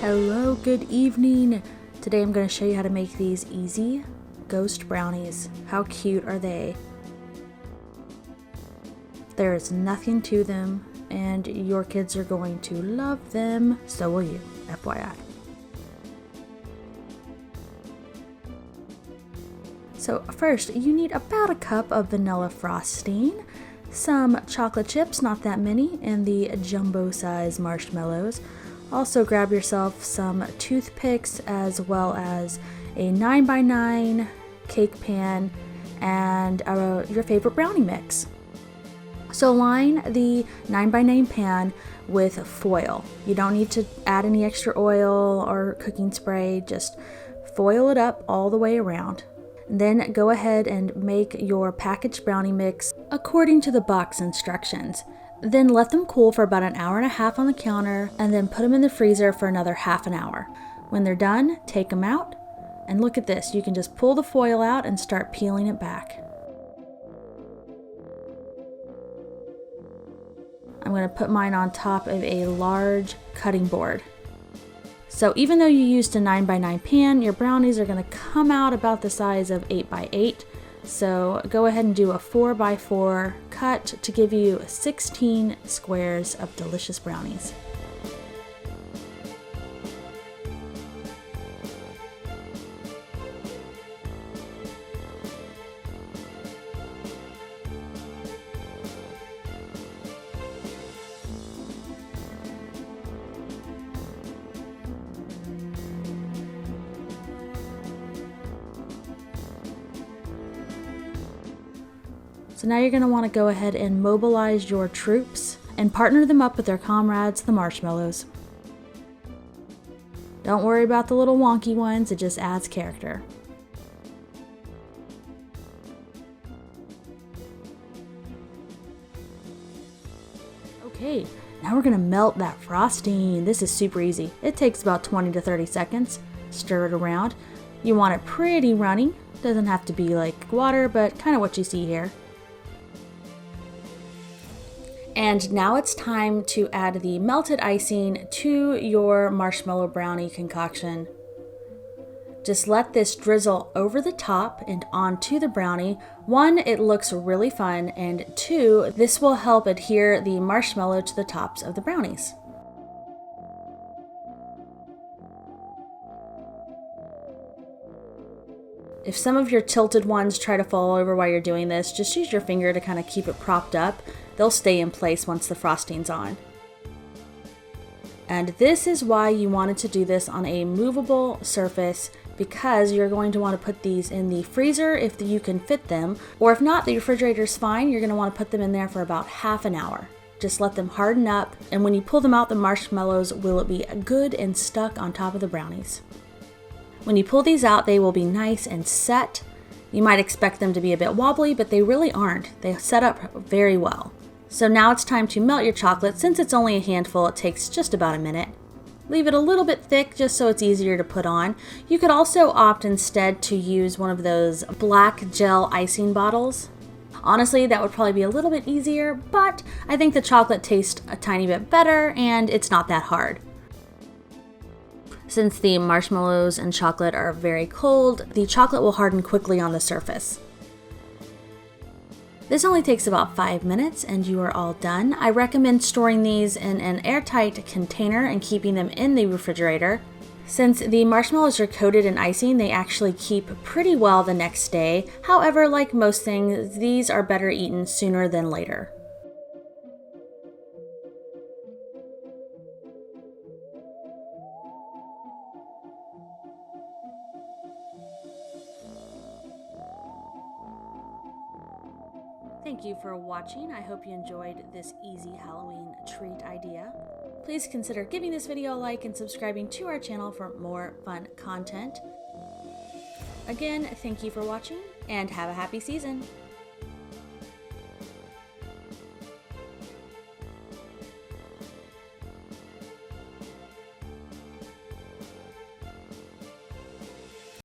Hello, good evening. Today I'm going to show you how to make these easy ghost brownies. How cute are they? There is nothing to them, and your kids are going to love them. So will you, FYI. So first, you need about a cup of vanilla frosting, some chocolate chips, not that many, and the jumbo size marshmallows. Also grab yourself some toothpicks as well as a 9x9 cake pan and your favorite brownie mix. So line the 9x9 pan with foil. You don't need to add any extra oil or cooking spray, just foil it up all the way around. Then go ahead and make your packaged brownie mix according to the box instructions. Then let them cool for about an hour and a half on the counter and then put them in the freezer for another half an hour. When they're done, take them out and look at this. You can just pull the foil out and start peeling it back. I'm going to put mine on top of a large cutting board. So even though you used a 9x9 pan, your brownies are going to come out about the size of 8x8. So go ahead and do a 4x4 cut to give you 16 squares of delicious brownies. So now you're going to want to go ahead and mobilize your troops and partner them up with their comrades, the marshmallows. Don't worry about the little wonky ones, it just adds character. Okay, now we're going to melt that frosting. This is super easy. It takes about 20 to 30 seconds. Stir it around. You want it pretty runny. Doesn't have to be like water, but kind of what you see here. And now it's time to add the melted icing to your marshmallow brownie concoction. Just let this drizzle over the top and onto the brownie. One, it looks really fun, and two, this will help adhere the marshmallow to the tops of the brownies. If some of your tilted ones try to fall over while you're doing this, just use your finger to kind of keep it propped up. They'll stay in place once the frosting's on. And this is why you wanted to do this on a movable surface, because you're going to want to put these in the freezer if you can fit them, or if not, the refrigerator's fine. You're going to want to put them in there for about half an hour. Just let them harden up, and when you pull them out, the marshmallows will be good and stuck on top of the brownies. When you pull these out, they will be nice and set. You might expect them to be a bit wobbly, but they really aren't. They set up very well. So now it's time to melt your chocolate. Since it's only a handful, it takes just about a minute. Leave it a little bit thick just so it's easier to put on. You could also opt instead to use one of those black gel icing bottles. Honestly, that would probably be a little bit easier, but I think the chocolate tastes a tiny bit better and it's not that hard. Since the marshmallows and chocolate are very cold, the chocolate will harden quickly on the surface. This only takes about 5 minutes and you are all done. I recommend storing these in an airtight container and keeping them in the refrigerator. Since the marshmallows are coated in icing, they actually keep pretty well the next day. However, like most things, these are better eaten sooner than later. Thank you for watching. I hope you enjoyed this easy Halloween treat idea. Please consider giving this video a like and subscribing to our channel for more fun content. Again, thank you for watching and have a happy season.